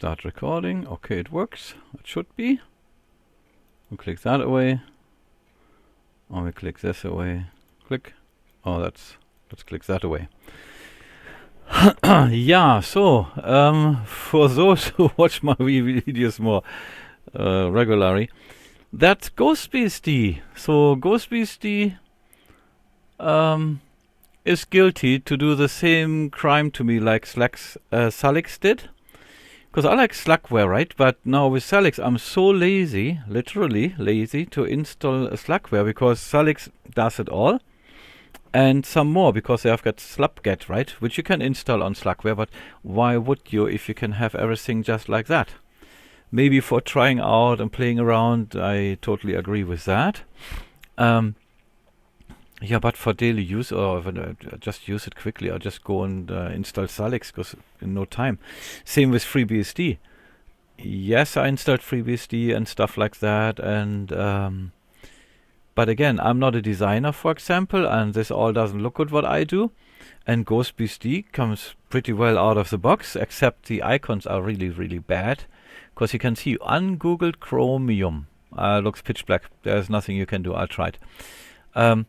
Start recording. Okay, it works. It should be. We click that away. Oh, we click this away. Click. Oh, let's click that away. Yeah, so for those who watch my videos more regularly, that's GhostBSD. So GhostBSD is guilty to do the same crime to me like Salix did. Because I like Slackware, right? But now with Salix, I'm so lazy, literally lazy, to install Slackware because Salix does it all. And some more, because they have got slapget, right? Which you can install on Slackware, but why would you if you can have everything just like that? Maybe for trying out and playing around, I totally agree with that. Yeah, but for daily use, or just use it quickly, I'll just go and install Salix, because in no time. Same with FreeBSD. Yes, I installed FreeBSD and stuff like that, and but again, I'm not a designer, for example, and this all doesn't look good what I do. And GhostBSD comes pretty well out of the box, except the icons are really, really bad. Because you can see UnGoogled Chromium. Looks pitch black. There's nothing you can do. I'll try it.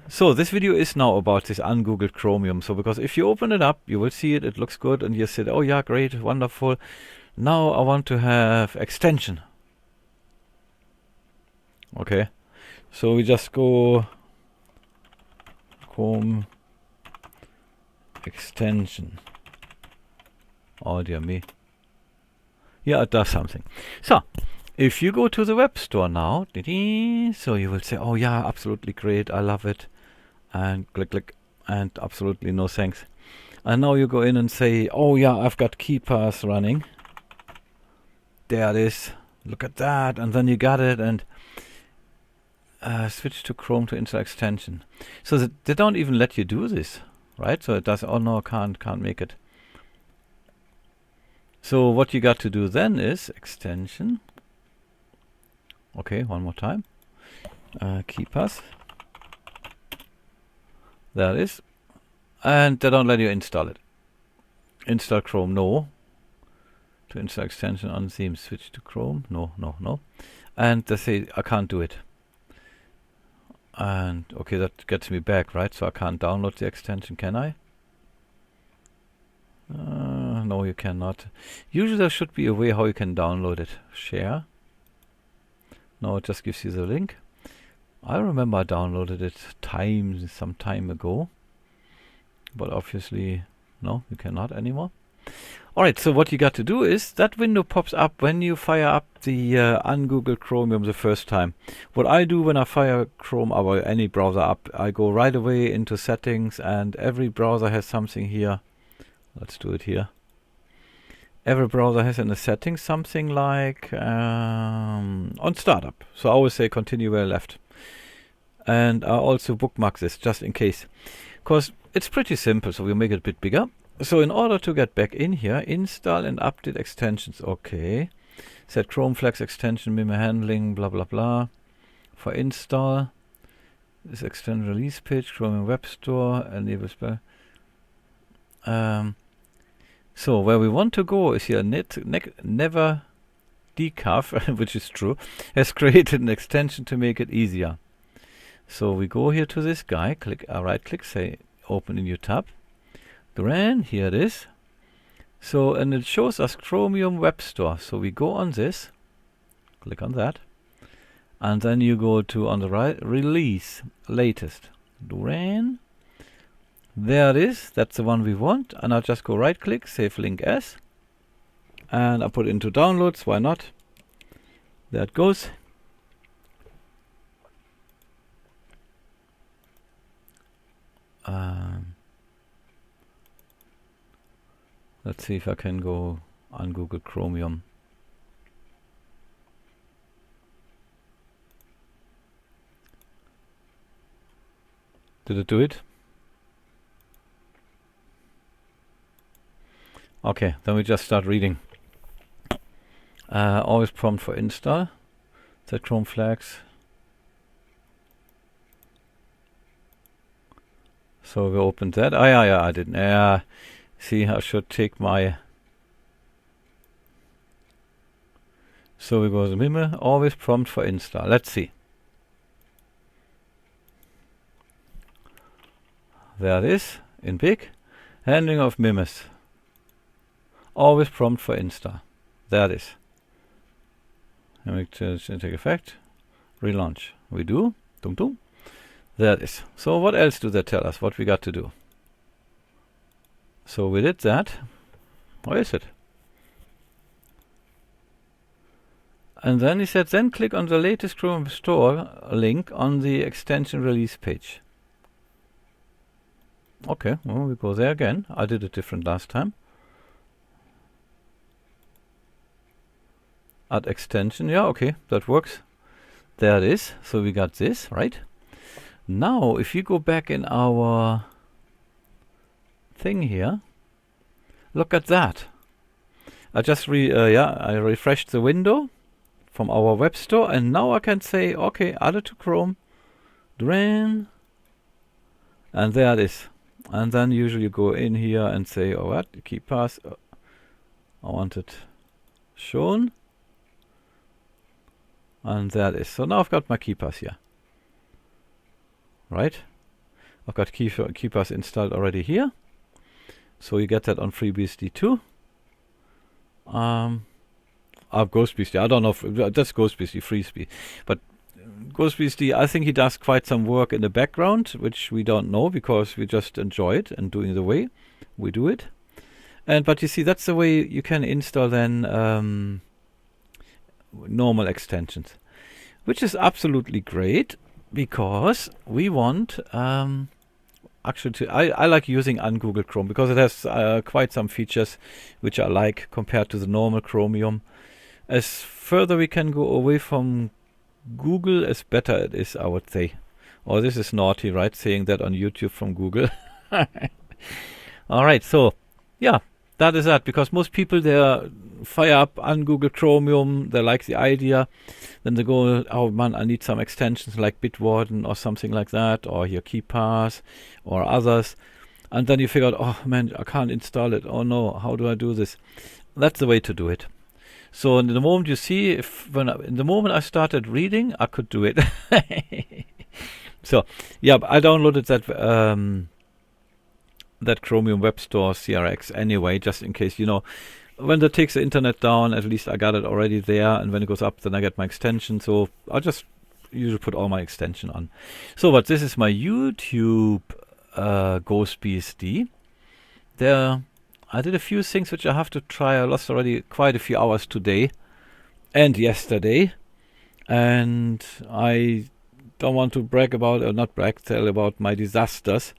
So this video is now about this UnGoogled Chromium. So because if you open it up, you will see it. It looks good. And you said, oh yeah, great, wonderful. Now I want to have extension. Okay. So we just go Chrome extension. Oh dear me. Yeah, it does something. So if you go to the web store now, so you will say, oh yeah, absolutely great, I love it. And click, and absolutely no thanks. And now you go in and say, oh yeah, I've got KeePass running. There it is. Look at that. And then you got it, and switch to Chrome to install extension. So they don't even let you do this, right? So it does, oh no, can't make it. So what you got to do then is extension. Okay, one more time. KeePass. There it is. And they don't let you install it. Install Chrome, no. To install extension on theme, switch to Chrome, no. And they say I can't do it. And okay, that gets me back, right? So I can't download the extension, can I? No, you cannot. Usually there should be a way how you can download it. Share. No, it just gives you the link. I remember I downloaded it some time ago. But obviously, no, you cannot anymore. Alright, so what you got to do is, that window pops up when you fire up the UnGoogled Chromium the first time. What I do when I fire Chrome or any browser up, I go right away into settings, and every browser has something here. Let's do it here. Every browser has in the settings something like on startup. So I always say continue where left. And I also bookmark this just in case. Because it's pretty simple, so we'll make it a bit bigger. So in order to get back in here, install and update extensions. Okay. Set Chrome flags extension, memo handling, blah, blah, blah. For install. This extend release page, Chromium Web Store, enable spell. So where we want to go is here, never decaf, which is true, has created an extension to make it easier. So we go here to this guy, click, right click, say open a new tab. Grand, here it is. So, and it shows us Chromium Web Store. So we go on this, click on that, and then you go to on the right, release latest. Duran. There it is, that's the one we want, and I'll just go right click, save link as, and I put it into downloads, why not? There it goes. Let's see if I can go on Google Chromium. Did it do it? Okay, then we just start reading. Always prompt for install. Set Chrome flags. So we opened that. Yeah, I didn't. See, I should take my So we go to Mime, always prompt for install. Let's see. There it is, in big. Handling of mimes. Always prompt for install. There it is. And we take effect. Relaunch. We do. Dum dum. There it is. So what else do they tell us? What we got to do? So we did that. Where is it? And then he said, then click on the latest Chrome Store link on the extension release page. Okay, well, we go there again. I did it different last time. Add extension. Yeah, okay, that works. There it is. So we got this, right? Now, if you go back in our thing here, look at that. I just I refreshed the window from our web store, and now I can say, okay, add it to Chrome, drain, and there it is. And then usually you go in here and say, oh, what? Key pass. I want it shown. And there it is. So now I've got my key pass here. Right? I've got key pass installed already here. So you get that on FreeBSD too. GhostBSD. I don't know if that's GhostBSD, FreeBSD. But GhostBSD, I think he does quite some work in the background, which we don't know because we just enjoy it and doing the way we do it. But you see, that's the way you can install then normal extensions, which is absolutely great because we want actually I like using UnGoogled Chrome because it has quite some features which I like compared to the normal Chromium. As further we can go away from Google, as better it is, I would say. Oh, this is naughty, right? Saying that on YouTube from Google. All right, so yeah, that is that. Because most people, they fire up UnGoogled Chromium, they like the idea, then they go, oh man, I need some extensions like Bitwarden or something like that, or here KeyPass or others, and then you figure out, oh man, I can't install it. Oh no, how do I do this? That's the way to do it. So in the moment you see, in the moment I started reading, I could do it. So yeah, I downloaded that Chromium Web Store CRX anyway, just in case, when that takes the internet down, at least I got it already there, and when it goes up, then I get my extension. So I just usually put all my extension on. So, but this is my YouTube GhostBSD. There. I did a few things which I have to try. I lost already quite a few hours today and yesterday. And I don't want to brag about, or not brag, tell about my disasters.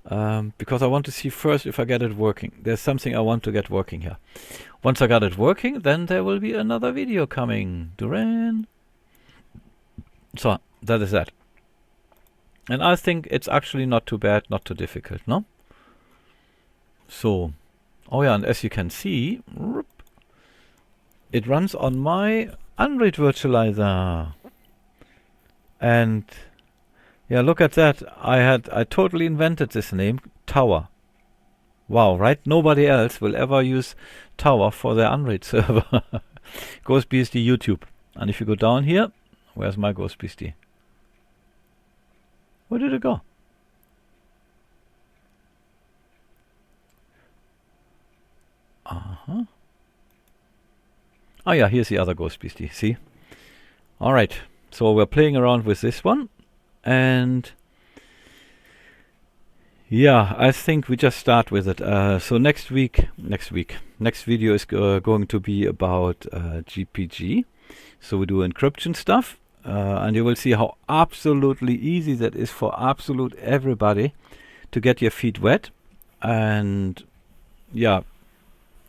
Because I want to see first if I get it working. There's something I want to get working here. Once I got it working, then there will be another video coming. Duran. So, that is that. And I think it's actually not too bad, not too difficult, no? So... oh yeah, and as you can see, it runs on my Android virtualizer. And yeah, look at that. I totally invented this name, Tower. Wow, right? Nobody else will ever use Tower for their Android server. GhostBSD YouTube. And if you go down here, where's my GhostBSD? Where did it go? Oh yeah, here's the other GhostBSD. See? All right. So we're playing around with this one, and yeah, I think we just start with it. So next video is going to be about GPG. So we do encryption stuff, and you will see how absolutely easy that is for absolute everybody to get your feet wet. And yeah,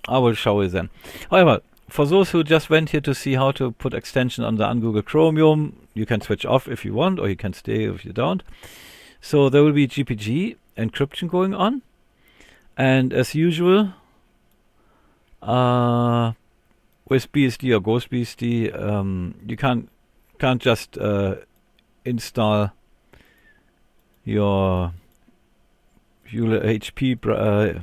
I will show you then. However, for those who just went here to see how to put extension on the UnGoogled Chromium, you can switch off if you want, or you can stay if you don't. So there will be GPG encryption going on, and as usual, with BSD or GhostBSD, you can't just install your HP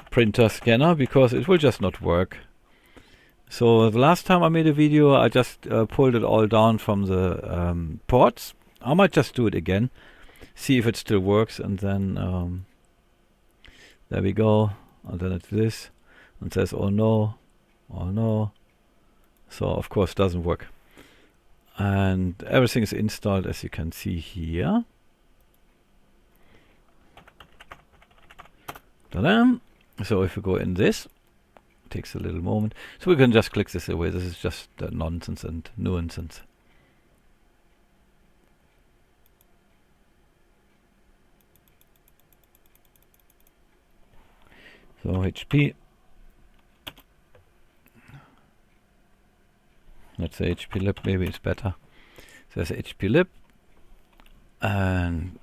printer scanner, because it will just not work. So the last time I made a video, I just pulled it all down from the ports. I might just do it again, see if it still works, and then there we go. And then it's this, and it says, oh no, oh no. So of course it doesn't work. And everything is installed, as you can see here. Ta-da! So if we go in this, it takes a little moment. So we can just click this away. This is just nonsense and nuisance. So HP. Let's say HP lib, maybe it's better. So there's HP lib. And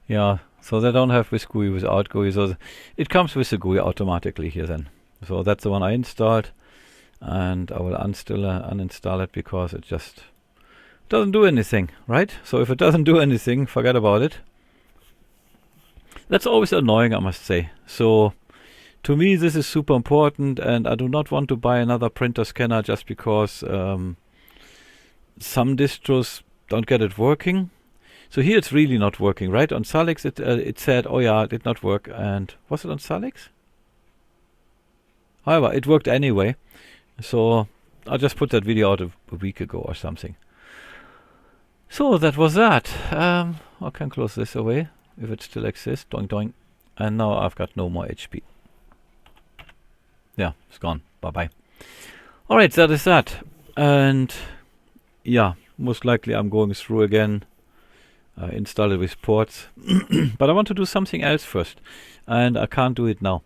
yeah, so they don't have with GUI without GUI. So it comes with the GUI automatically here then. So that's the one I installed. And I will uninstall it because it just doesn't do anything, right? So if it doesn't do anything, forget about it. That's always annoying, I must say. So to me this is super important, and I do not want to buy another printer scanner just because some distros don't get it working. So here it's really not working, right? On Salix it said, oh yeah, it did not work. And was it on Salix? However, it worked anyway. So I just put that video out a week ago or something. So that was that. I can close this away if it still exists. Doing, doing. And now I've got no more HP. Yeah, it's gone. Bye-bye. Alright, that is that. And yeah, most likely I'm going through again. Install it with ports. But I want to do something else first. And I can't do it now.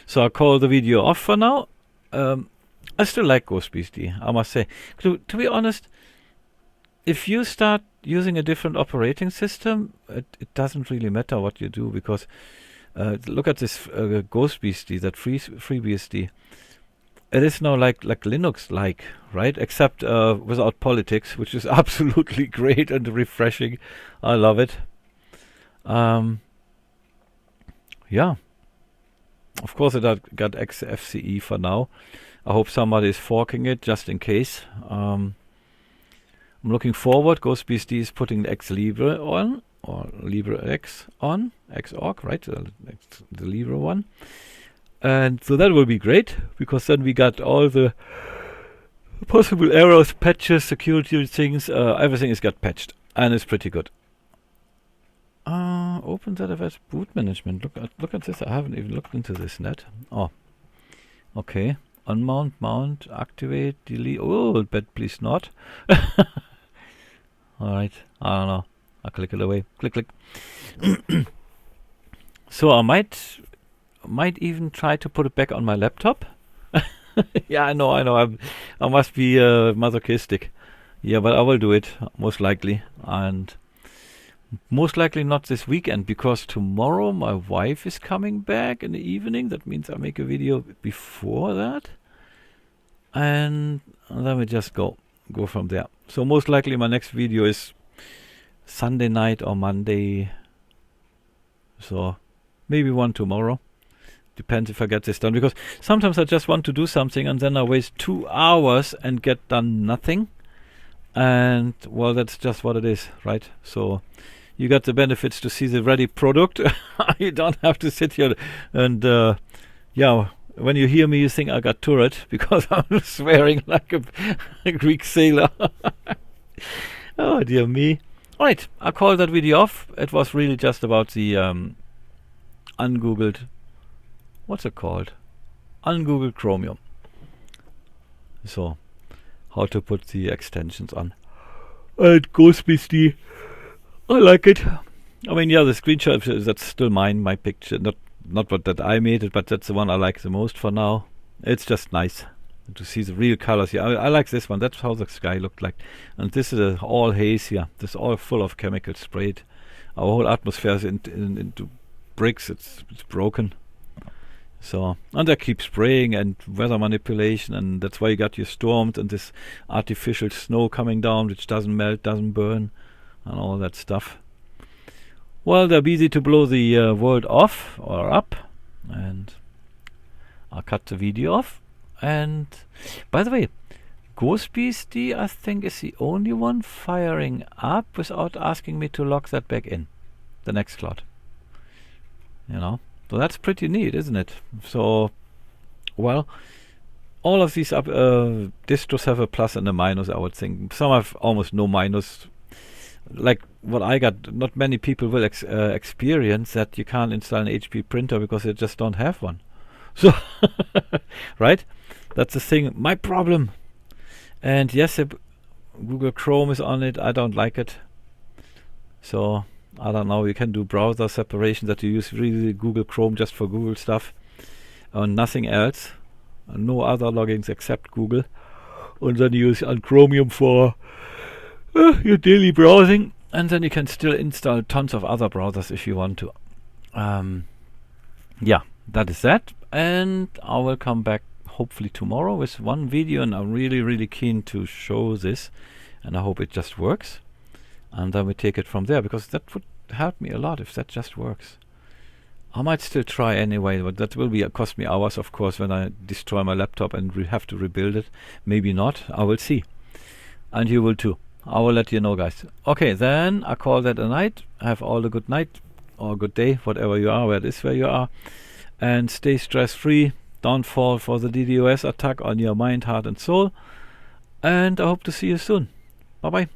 So I'll call the video off for now. I still like GhostBSD, I must say. To be honest, if you start using a different operating system, it doesn't really matter what you do, because look at this GhostBSD, that FreeBSD. It is now like Linux-like, right? Except without politics, which is absolutely great and refreshing. I love it. Yeah. Of course, it got XFCE for now. I hope somebody is forking it just in case. I'm looking forward. GhostBSD is putting the XLibre on, or LibreX on, Xorg, right? The Libre one. And so that will be great, because then we got all the possible errors, patches, security things, everything is got patched, and it's pretty good. OpenZFS boot management. Look at this. I haven't even looked into this net. Oh, okay. Unmount, mount, activate, delete. Oh, but please not. All right. I don't know. I'll click it away. Click, click. So I might even try to put it back on my laptop. Yeah, I know. I must be masochistic. Yeah, but I will do it most likely, and most likely not this weekend, because tomorrow my wife is coming back in the evening. That means I make a video before that, and then we just go from there. So most likely my next video is Sunday night or Monday. So maybe one tomorrow. Depends if I get this done, because sometimes I just want to do something and then I waste 2 hours and get done nothing. And well, that's just what it is, right? So you got the benefits to see the ready product. You don't have to sit here and yeah, when you hear me you think I got Tourette, because I'm swearing like a Greek sailor. Oh dear me. Alright, I'll call that video off. It was really just about the UnGoogled, what's it called? UnGoogled Chromium. So, how to put the extensions on. And GhostBSD, I like it. I mean, yeah, the screenshot, that's still mine, my picture. Not what that I made it, but that's the one I like the most for now. It's just nice to see the real colors here. I like this one. That's how the sky looked like. And this is all haze here. This is all full of chemicals sprayed. Our whole atmosphere is into bricks. It's broken. So, and they keep spraying and weather manipulation, and that's why you got your storms and this artificial snow coming down, which doesn't melt, doesn't burn, and all that stuff. Well, they're busy to blow the world off or up, and I'll cut the video off. And by the way, Ghost Beastie, I think, is the only one firing up without asking me to log that back in the Nextcloud. You know, so that's pretty neat, isn't it? So, well, all of these distros have a plus and a minus, I would think. Some have almost no minus. Like what I got, not many people will experience that you can't install an HP printer because they just don't have one. So, right? That's the thing. My problem. And yes, Google Chrome is on it. I don't like it. So, I don't know. You can do browser separation that you use really Google Chrome just for Google stuff. And nothing else. No other logins except Google. And then you use Chromium for your daily browsing. And then you can still install tons of other browsers if you want to. Yeah, that is that. And I will come back hopefully tomorrow with one video, and I'm really keen to show this, and I hope it just works, and then we take it from there, because that would help me a lot if that just works. I might still try anyway, but that will cost me hours, of course, when I destroy my laptop and have to rebuild it. Maybe not, I will see, and you will too. I will let you know, guys. Okay, then I call that a night. Have all a good night or good day, whatever you are, where it is where you are, and stay stress free. Don't fall for the DDoS attack on your mind, heart and soul. And I hope to see you soon. Bye bye.